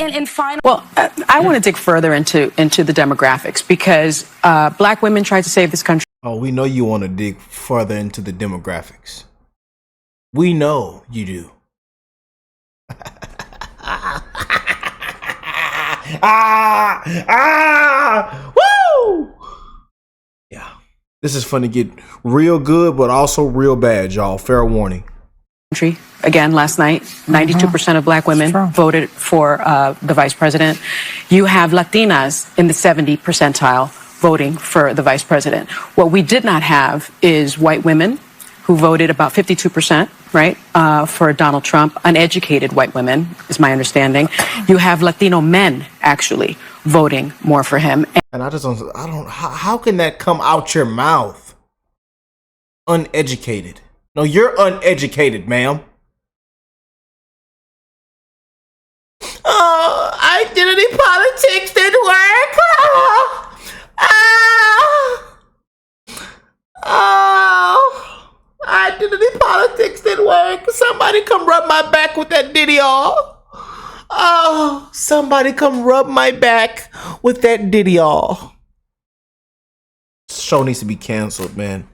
And finally, well, I want to dig further into the demographics because black women tried to save this country. Oh, we know you want to dig further into the demographics. We know you do. Woo! Yeah, this is fun to get real good, but also real bad, y'all. Fair warning. Again, last night, 92% of black women voted for the vice president. You have Latinas in the 70 percentile voting for the vice president. What we did not have is white women who voted about 52%, right, for Donald Trump. Uneducated white women, is my understanding. You have Latino men actually voting more for him. And I don't, how can that come out your mouth? Uneducated. No, you're uneducated, ma'am. Oh, identity politics didn't work. Oh, identity politics didn't work. Somebody come rub my back with that Diddy all. Oh, somebody come rub my back with that Diddy all. This show needs to be canceled, man.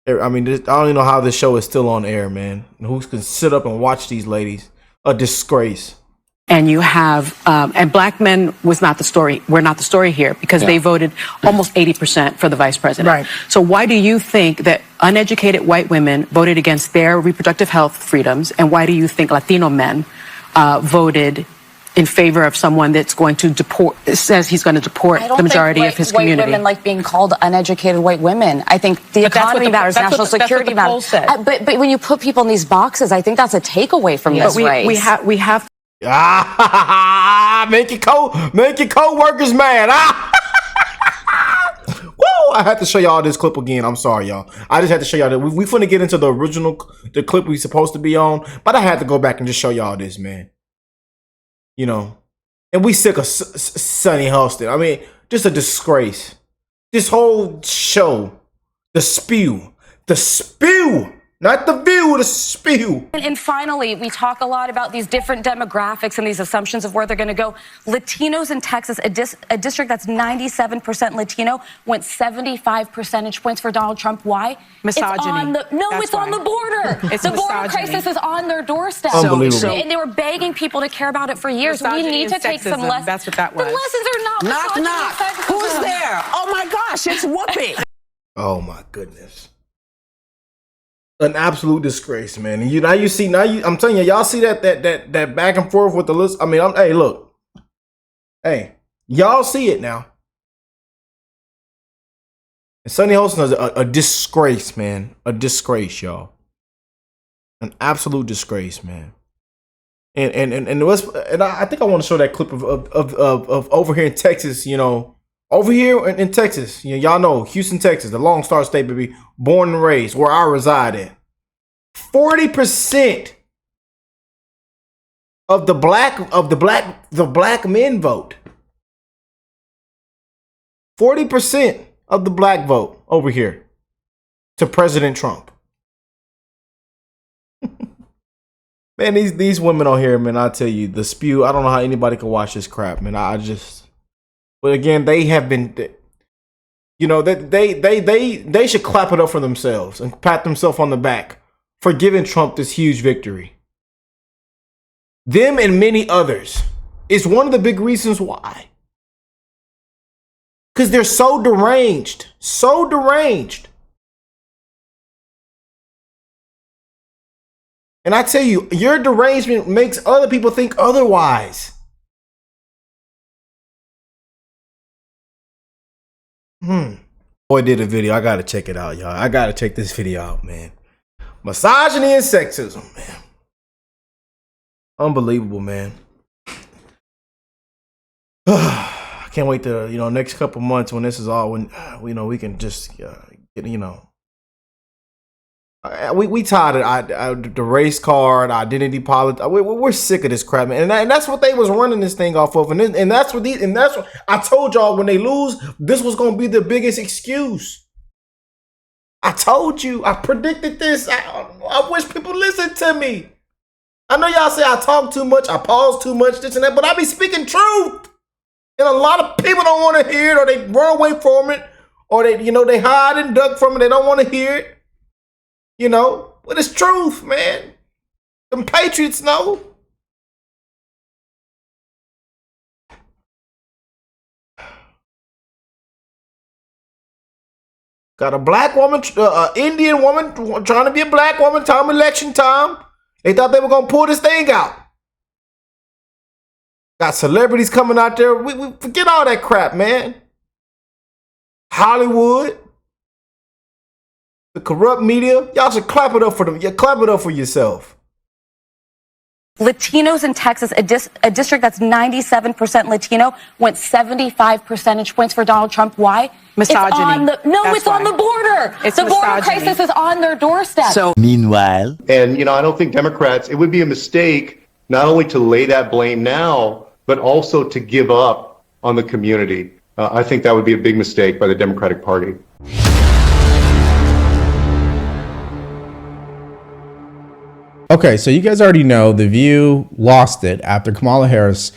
I mean, I don't even know how this show is still on air, man. Who can sit up and watch these ladies? A disgrace. And you have, and black men was not the story. We're not the story here because they voted almost 80% for the vice president. Right. So why do you think that uneducated white women voted against their reproductive health freedoms? And why do you think Latino men voted in favor of someone that's going to deport, says he's going to deport the majority of his community? White women like being called uneducated white women. I think the economy matters, national security matters. But when you put people in these boxes, I think that's a takeaway from this race. We have. Make your co-workers mad. Woo! I had to show y'all this clip again. I'm sorry, y'all. I just had to show y'all that we finna get into the clip we supposed to be on, but I had to go back and just show y'all this, man. You know, and we sick of Sunny Hostin. I mean, just a disgrace. This whole show, the spew, not the view, the spew. And finally, we talk a lot about these different demographics and these assumptions of where they're going to go. Latinos in Texas, a district that's 97% Latino, went 75 percentage points for Donald Trump. Why? Misogyny. It's on the border. The border crisis is on their doorstep. Unbelievable. And they were begging people to care about it for years. We need to take some lessons. That's what that was. The lessons are not Knock, misogyny, knock. sexism. Who's there? Oh my gosh, it's Whoopi. Oh my goodness. An absolute disgrace, man. And I'm telling you, y'all see that back and forth with the list. I mean, hey, look. Hey, y'all see it now. And Sunny Hostin is a disgrace, man. A disgrace, y'all. An absolute disgrace, man. And I think I want to show that clip of over here in Texas, you know. Over here in Texas, y'all know Houston, Texas, the Lone Star State, baby, born and raised, where I reside at. 40% of the black men vote. 40% of the black vote over here to President Trump. Man, these women on here, man, I tell you, the spew. I don't know how anybody can watch this crap, man. But again, they have been, you know, they should clap it up for themselves and pat themselves on the back for giving Trump this huge victory. Them and many others is one of the big reasons why. Because they're so deranged, so deranged. And I tell you, your derangement makes other people think otherwise. Boy did a video. I gotta check it out, y'all. I gotta check this video out, man. Misogyny and sexism, man. Unbelievable, man. I can't wait to, next couple months when this is all, when we can just get, we tired of the race card, identity politics. We're sick of this crap, man. And that's what they was running this thing off of. And that's what I told y'all, when they lose, this was going to be the biggest excuse. I told you, I predicted this. I wish people listened to me. I know y'all say I talk too much, I pause too much, this and that, but I be speaking truth. And a lot of people don't want to hear it, or they run away from it, or they, they hide and duck from it. They don't want to hear it. But it's truth, man. Them patriots know. Got a black woman, Indian woman trying to be a black woman, time election time. They thought they were going to pull this thing out. Got celebrities coming out there. We forget all that crap, man. Hollywood. The corrupt media. Y'all should clap it up for them. Yeah, clap it up for yourself. Latinos in Texas, a district that's 97% Latino, went 75 percentage points for Donald Trump. Why? Misogyny. It's on the border. It's the border misogyny. crisis is on their doorstep. So meanwhile, and I don't think Democrats, it would be a mistake not only to lay that blame now, but also to give up on the community. I think that would be a big mistake by the Democratic Party. Okay, so you guys already know The View lost it after Kamala Harris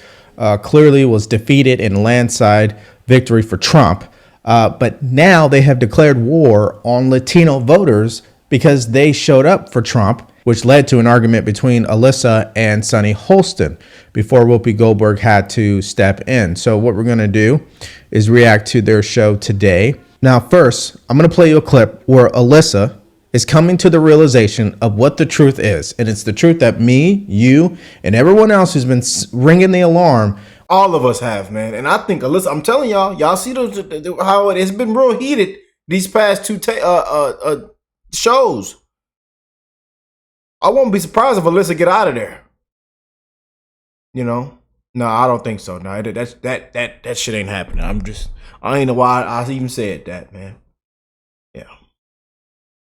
clearly was defeated in a landslide victory for Trump. But now they have declared war on Latino voters because they showed up for Trump, which led to an argument between Alyssa and Sunny Holston before Whoopi Goldberg had to step in. So what we're going to do is react to their show today. Now, first, I'm going to play you a clip where Alyssa is coming to the realization of what the truth is. And it's the truth that me, you, and everyone else who's been ringing the alarm. All of us have, man. And I think, Alyssa, I'm telling y'all see how it's been real heated these past two shows. I won't be surprised if Alyssa get out of there. No, I don't think so. No, that shit ain't happening. I ain't know why I even said that, man. Yeah.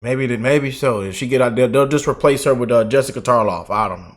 Maybe so. If she get out there, they'll just replace her with Jessica Tarloff. I don't know.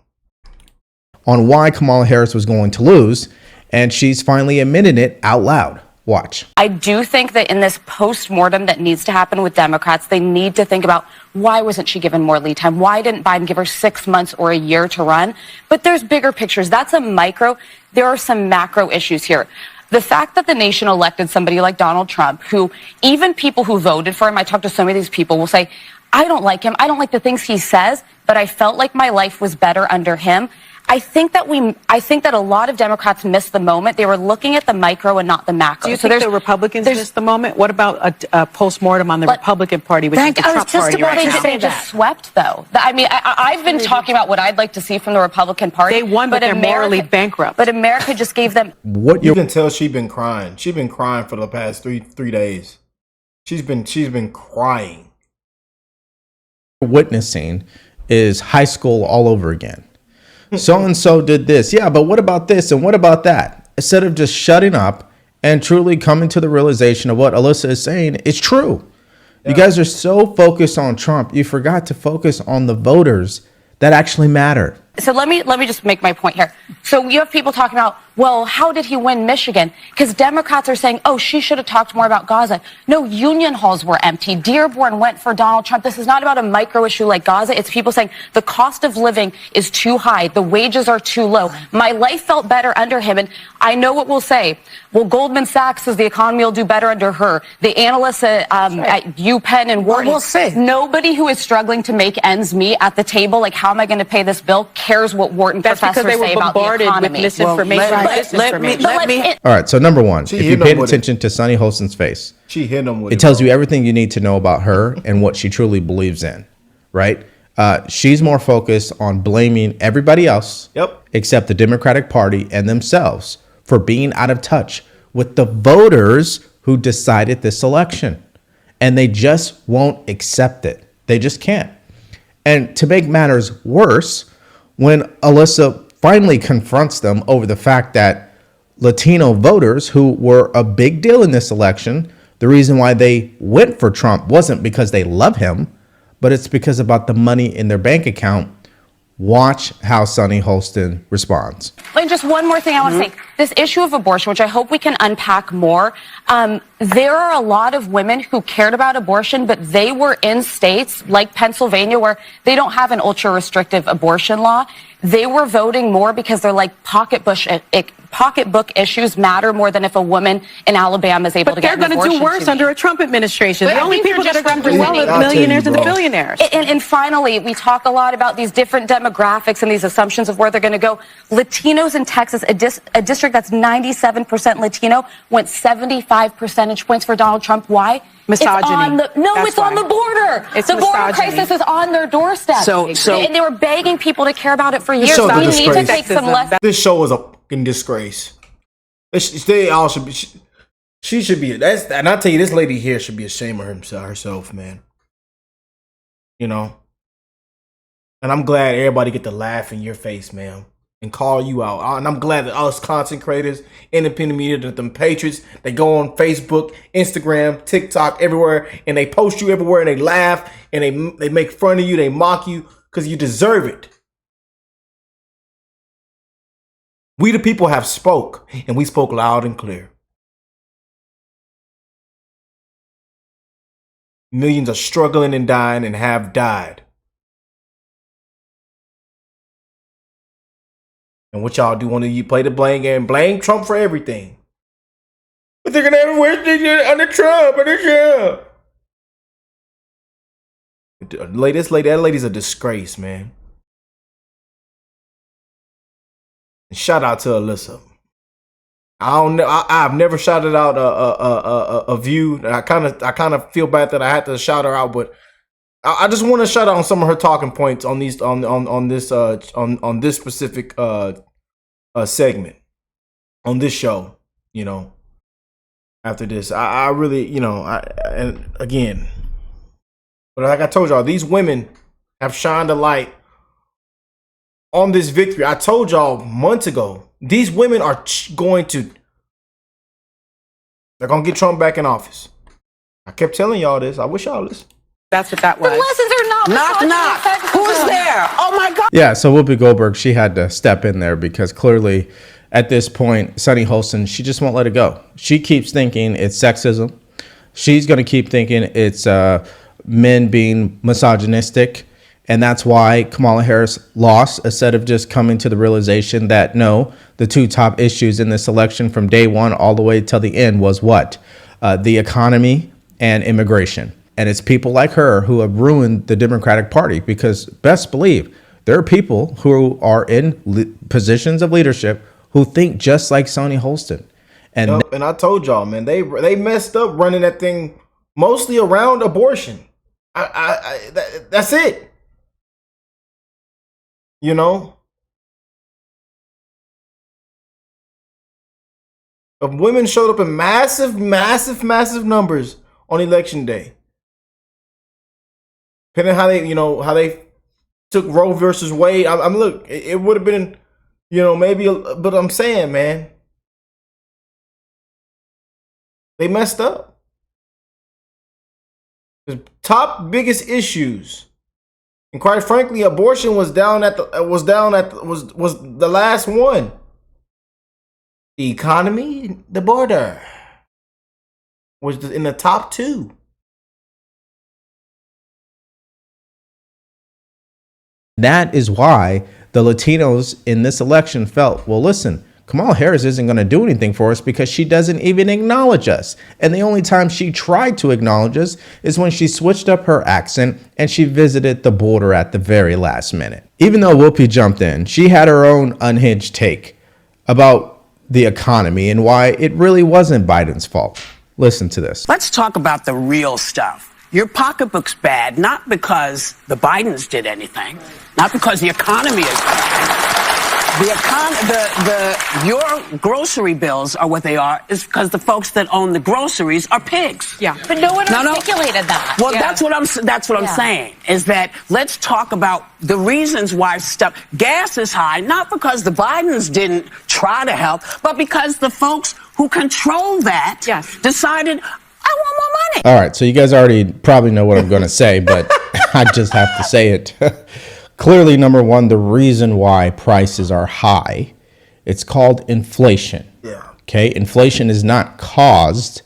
On why Kamala Harris was going to lose, and she's finally admitted it out loud. Watch. I do think that in this post-mortem that needs to happen with Democrats, they need to think about why wasn't she given more lead time? Why didn't Biden give her 6 months or a year to run? But there's bigger pictures. That's a micro. There are some macro issues here. The fact that the nation elected somebody like Donald Trump, who even people who voted for him, I talked to so many of these people, will say, I don't like him. I don't like the things he says, but I felt like my life was better under him. I think that a lot of Democrats missed the moment. They were looking at the micro and not the macro. do you think the Republicans missed the moment? What about a post-mortem on the Republican Party, which is the Trump Party right now? They just swept, though. I mean, I've been talking about what I'd like to see from the Republican Party. They won, but they're morally bankrupt. But America just gave them... What you can tell she's been crying. She's been crying for the past three days. She's been crying. Witnessing is high school all over again. So-and-so did this. Yeah, but what about this and what about that? Instead of just shutting up and truly coming to the realization of what Alyssa is saying is true. Yeah. You guys are so focused on Trump, you forgot to focus on the voters that actually matter. So let me just make my point here. So you have people talking about, well, how did he win Michigan? Because Democrats are saying, oh, she should have talked more about Gaza. No, union halls were empty. Dearborn went for Donald Trump. This is not about a micro issue like Gaza. It's people saying the cost of living is too high. The wages are too low. My life felt better under him. And I know what we'll say. Well, Goldman Sachs says the economy will do better under her. The analysts at UPenn and Wharton. We'll see. Nobody who is struggling to make ends meet at the table, like how am I going to pay this bill, cares what Wharton professors say about the economy. With misinformation. All right, so number one, if you paid attention to Sunny Holston's face, she hit him with it tells you everything you need to know about her and what she truly believes in, right? She's more focused on blaming everybody else except the Democratic Party and themselves for being out of touch with the voters who decided this election. And they just won't accept it. They just can't. And to make matters worse, when Alyssa finally confronts them over the fact that Latino voters who were a big deal in this election, the reason why they went for Trump wasn't because they love him, but it's because about the money in their bank account. Watch how Sunny Holston responds. And just one more thing I want to say. this issue of abortion, which I hope we can unpack more, there are a lot of women who cared about abortion, but they were in states like Pennsylvania where they don't have an ultra-restrictive abortion law. They were voting more because they're like pocketbook issues matter more than if a woman in Alabama is able to get an abortion. But they're going to do worse under a Trump administration. The only people that are going to do well are the millionaires and the billionaires. And finally, we talk a lot about these different demographics and these assumptions of where they're going to go. Latinos in Texas, a district that's 97% Latino, went 75 percentage points for Donald Trump. Why? Misogyny. It's on the border. It's the border misogyny. crisis is on their doorstep. And they were begging people to care about it for years. show's a We need to disgrace. take some lessons. This show is a fucking disgrace. They all should be. She should be. And I tell you, this lady here should be ashamed of herself, man. You know. And I'm glad everybody get to laugh in your face, man, and call you out. And I'm glad that us content creators, independent media, them patriots, they go on Facebook, Instagram, TikTok, everywhere, and they post you everywhere, and they laugh, and they make fun of you, they mock you, because you deserve it. We the people have spoke, and we spoke loud and clear. Millions are struggling and dying and have died. And what y'all do, you play the blame game, blame Trump for everything. But they're gonna have worse thing under Trump, That lady's a disgrace, man. And shout out to Alyssa. I've never shouted out a view. I kind of feel bad that I had to shout her out, but I just want to shout out on some of her talking points on these on this specific segment on this show. You know, after this, I really, you know, and again, but like I told y'all, these women have shined a light on this victory. I told y'all months ago, these women are they're gonna get Trump back in office. I kept telling y'all this. I wish y'all listened. That's what that was. The lessons are not Knock, knock. Who's there? Oh my God. Yeah, so Whoopi Goldberg, she had to step in there because clearly at this point, Sunny Holston, she just won't let it go. She keeps thinking it's sexism. She's going to keep thinking it's men being misogynistic. And that's why Kamala Harris lost, instead of just coming to the realization that, no, the two top issues in this election from day one all the way till the end was what? The economy and immigration. And it's people like her who have ruined the Democratic Party, because best believe there are people who are in positions of leadership who think just like Sunny Holston. And I told y'all, man, they messed up running that thing mostly around abortion. That's it. You know, women showed up in massive numbers on election day. Depending on how they took Roe versus Wade. Look, it would have been, maybe, but I'm saying, man, they messed up. The top biggest issues, and quite frankly, abortion was the last one. The economy, the border was in the top two. that is why the Latinos in this election felt, well, listen, Kamala Harris isn't going to do anything for us because she doesn't even acknowledge us. And the only time she tried to acknowledge us is when she switched up her accent and she visited the border at the very last minute. Even though Whoopi jumped in, she had her own unhinged take about the economy and why it really wasn't Biden's fault. Listen to this. Let's talk about the real stuff. Your pocketbook's bad, not because the Bidens did anything, not because the economy is bad. Your grocery bills are what they are is because the folks that own the groceries are pigs. Yeah. But no one articulated that. Well, Yeah. that's what I'm saying, is that let's talk about the reasons why gas is high, not because the Bidens didn't try to help, but because the folks who control that decided, I want more money. All right, so you guys already probably know what I'm going to say, but I just have to say it. Clearly, number one, the reason why prices are high It's called inflation. Yeah. Okay. Inflation is not caused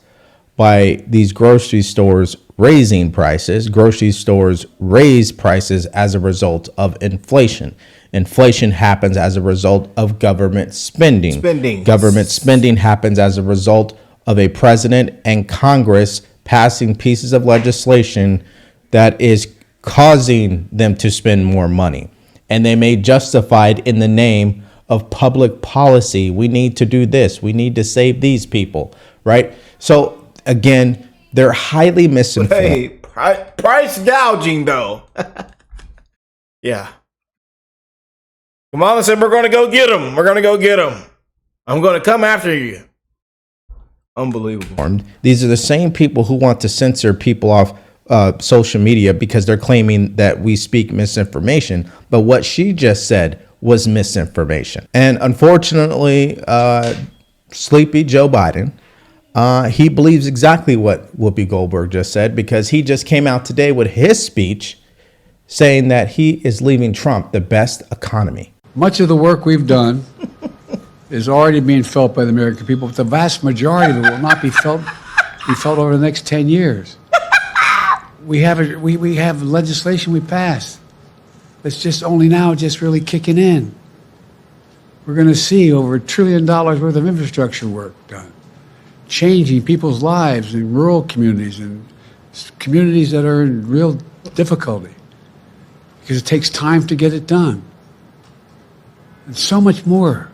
by these grocery stores raising prices. Grocery stores raise prices as a result of inflation. Inflation happens as a result of government spending. Government spending happens as a result of a president and Congress passing pieces of legislation that is causing them to spend more money. And they may justify it in the name of public policy. We need to do this. We need to save these people, right? So again, they're highly misinformed. Hey, price gouging though. Yeah. Kamala said, we're going to go get them. We're going to go get them. I'm going to come after you. Unbelievable. These are the same people who want to censor people off social media because they're claiming that we speak misinformation. But what she just said was misinformation. And unfortunately, sleepy Joe Biden, he believes exactly what Whoopi Goldberg just said, because he just came out today with his speech saying that he is leaving Trump the best economy. Much of the work we've done is already being felt by the American people, but the vast majority of it will not be felt over the next 10 years. We have legislation we passed that's just only now just really kicking in. We're going to see over $1 trillion worth of infrastructure work done, changing people's lives in rural communities and communities that are in real difficulty, because it takes time to get it done. And so much more.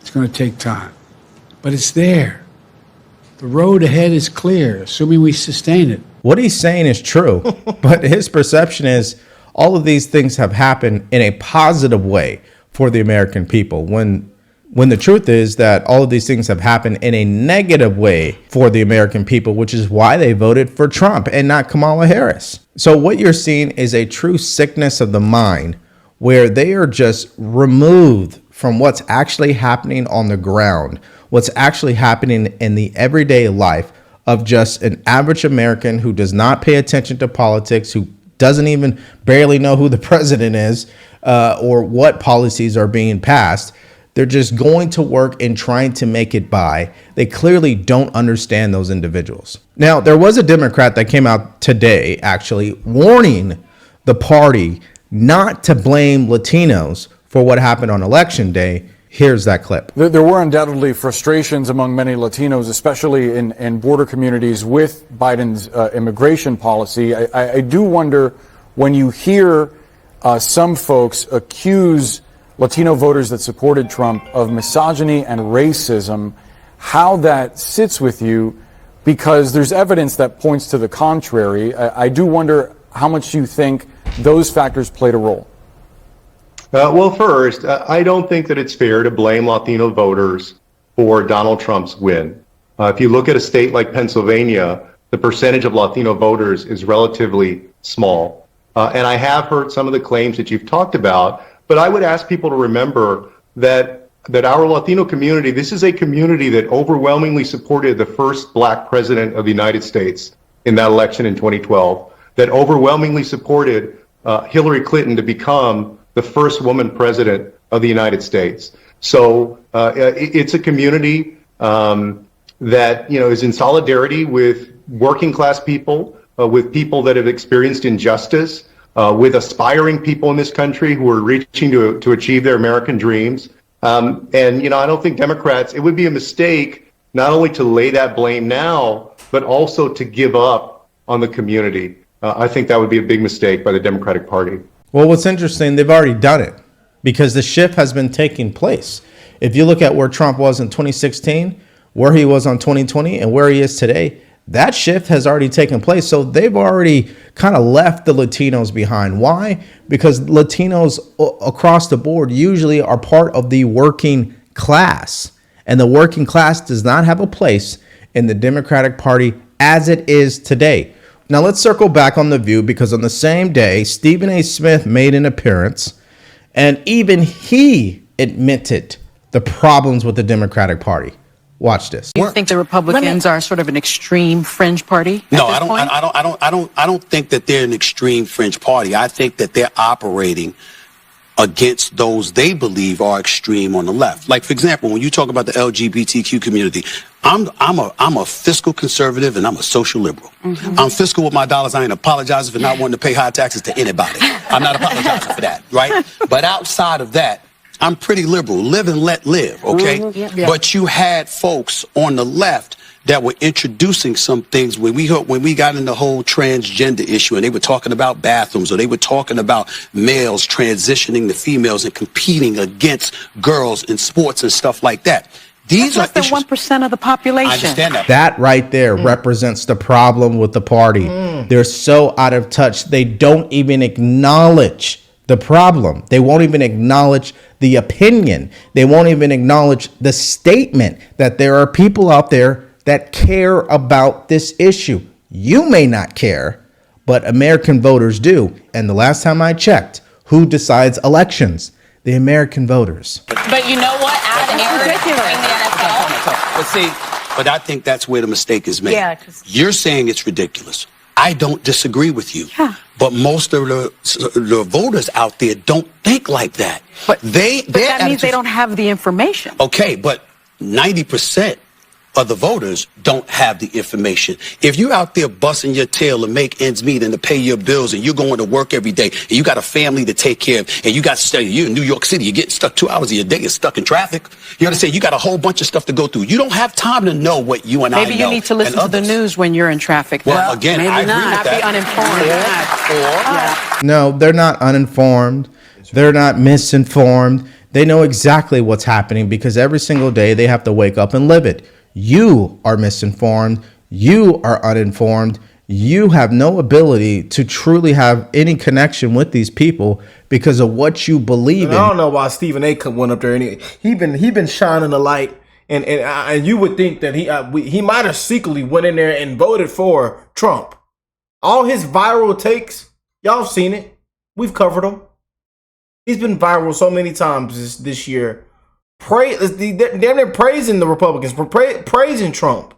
It's going to take time, but it's there. The road ahead is clear, assuming we sustain it. What he's saying is true, but his perception is all of these things have happened in a positive way for the American people, when the truth is that all of these things have happened in a negative way for the American people, which is why they voted for Trump and not Kamala Harris. So what you're seeing is a true sickness of the mind, where they are just removed from what's actually happening on the ground, what's actually happening in the everyday life of just an average American who does not pay attention to politics, who doesn't even barely know who the president is or what policies are being passed. They're just going to work and trying to make it by. They clearly don't understand those individuals. Now, there was a Democrat that came out today actually warning the party not to blame Latinos for what happened on Election Day. Here's that clip. There were undoubtedly frustrations among many Latinos, especially in border communities, with Biden's immigration policy. I do wonder, when you hear some folks accuse Latino voters that supported Trump of misogyny and racism, how that sits with you, because there's evidence that points to the contrary. I do wonder how much you think those factors played a role. Well, first, I don't think that it's fair to blame Latino voters for Donald Trump's win. If you look at a state like Pennsylvania, the percentage of Latino voters is relatively small. And I have heard some of the claims that you've talked about, but I would ask people to remember that our Latino community, this is a community that overwhelmingly supported the first black president of the United States in that election in 2012, that overwhelmingly supported Hillary Clinton to become the first woman president of the United States. So it's a community that is in solidarity with working class people, with people that have experienced injustice, with aspiring people in this country who are reaching to achieve their American dreams. And I don't think Democrats, it would be a mistake not only to lay that blame now, but also to give up on the community. I think that would be a big mistake by the Democratic Party. Well, what's interesting, they've already done it, because the shift has been taking place. If you look at where Trump was in 2016, where he was on 2020, and where he is today, that shift has already taken place. So they've already kind of left the Latinos behind. Why? Because Latinos across the board usually are part of the working class, and the working class does not have a place in the Democratic Party as it is today. Now, let's circle back on The View, because on the same day, Stephen A. Smith made an appearance, and even he admitted the problems with the Democratic Party. Watch this. You think the Republicans are sort of an extreme fringe party? No, I don't think that they're an extreme fringe party. I think that they're operating against those they believe are extreme on the left. Like, for example, when you talk about the LGBTQ community, I'm a fiscal conservative and I'm a social liberal. I'm fiscal with my dollars. I ain't apologizing for not wanting to pay high taxes to anybody. I'm not apologizing for that, right? But outside of that, I'm pretty liberal. Live and let live, okay? But you had folks on the left that were introducing some things when we got in the whole transgender issue, and they were talking about bathrooms, or they were talking about males transitioning to females and competing against girls in sports and stuff like that. These That's less than 1% of the population. I understand that. That right there represents the problem with the party. They're so out of touch. They don't even acknowledge the problem. They won't even acknowledge the opinion. They won't even acknowledge the statement that there are people out there that care about this issue. You may not care, but American voters do. And the last time I checked, who decides elections? The American voters. But you know what? Adam But I think that's where the mistake is made. Yeah, you're saying it's ridiculous. I don't disagree with you. Yeah. But most of the voters out there don't think like that. But that means they don't have the information. Okay, but 90% of the voters don't have the information. If you're out there busting your tail to make ends meet and to pay your bills, and you're going to work every day, and you got a family to take care of, and you're in New York City, you're getting stuck 2 hours of your day, you're stuck in traffic. You understand? You got a whole bunch of stuff to go through. You don't have time to know what you and I know. Maybe you need to listen to the news when you're in traffic. Well, again, I agree with that. Be uninformed. No, they're not uninformed. They're not misinformed. They know exactly what's happening because every single day they have to wake up and live it. You are misinformed. You are uninformed. You have no ability to truly have any connection with these people because of what you believe in. I don't know why Stephen A. went up there and he been shining the light, and you would think that he might have secretly went in there and voted for Trump. All his viral takes, y'all seen it. We've covered them. He's been viral so many times this year. They're praising the Republicans, praising Trump,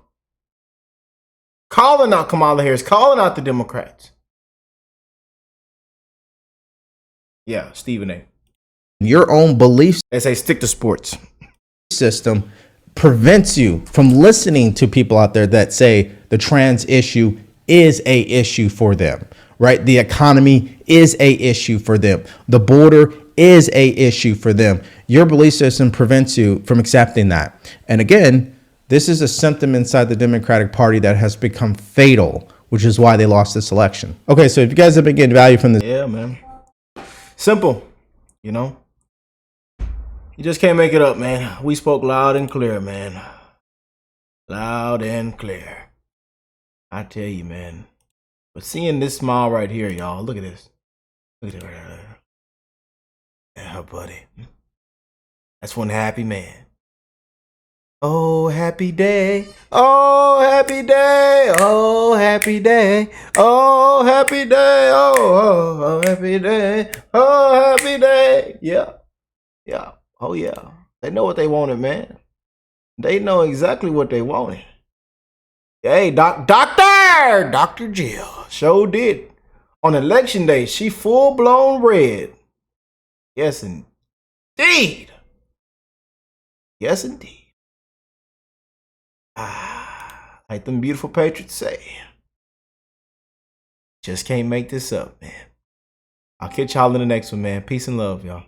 calling out Kamala Harris, calling out the Democrats. Yeah, Stephen A. Your own beliefs, They say stick to sports. System prevents you from listening to people out there that say the trans issue is a issue for them, right? The economy is a issue for them. The border is a issue for them. Your belief system prevents you from accepting that. And again, this is a symptom inside the Democratic Party that has become fatal, which is why they lost this election. Okay, so if you guys have been getting value from this. Yeah, man. Simple, you know. You just can't make it up, man. We spoke loud and clear, man. Loud and clear. I tell you, man. But seeing this smile right here, y'all, look at this. Look at it right there. Yeah, buddy. That's one happy man. Oh, happy day. Oh, happy day. Oh, happy day. Oh, happy day. Oh, happy day. Oh, happy day. Yeah. Yeah. Oh, yeah. They know what they wanted, man. They know exactly what they wanted. Hey, Dr. Jill. Sure did. On election day, she full-blown red. Yes, indeed. Yes, indeed. Like them beautiful patriots say. Just can't make this up, man. I'll catch y'all in the next one, man. Peace and love, y'all.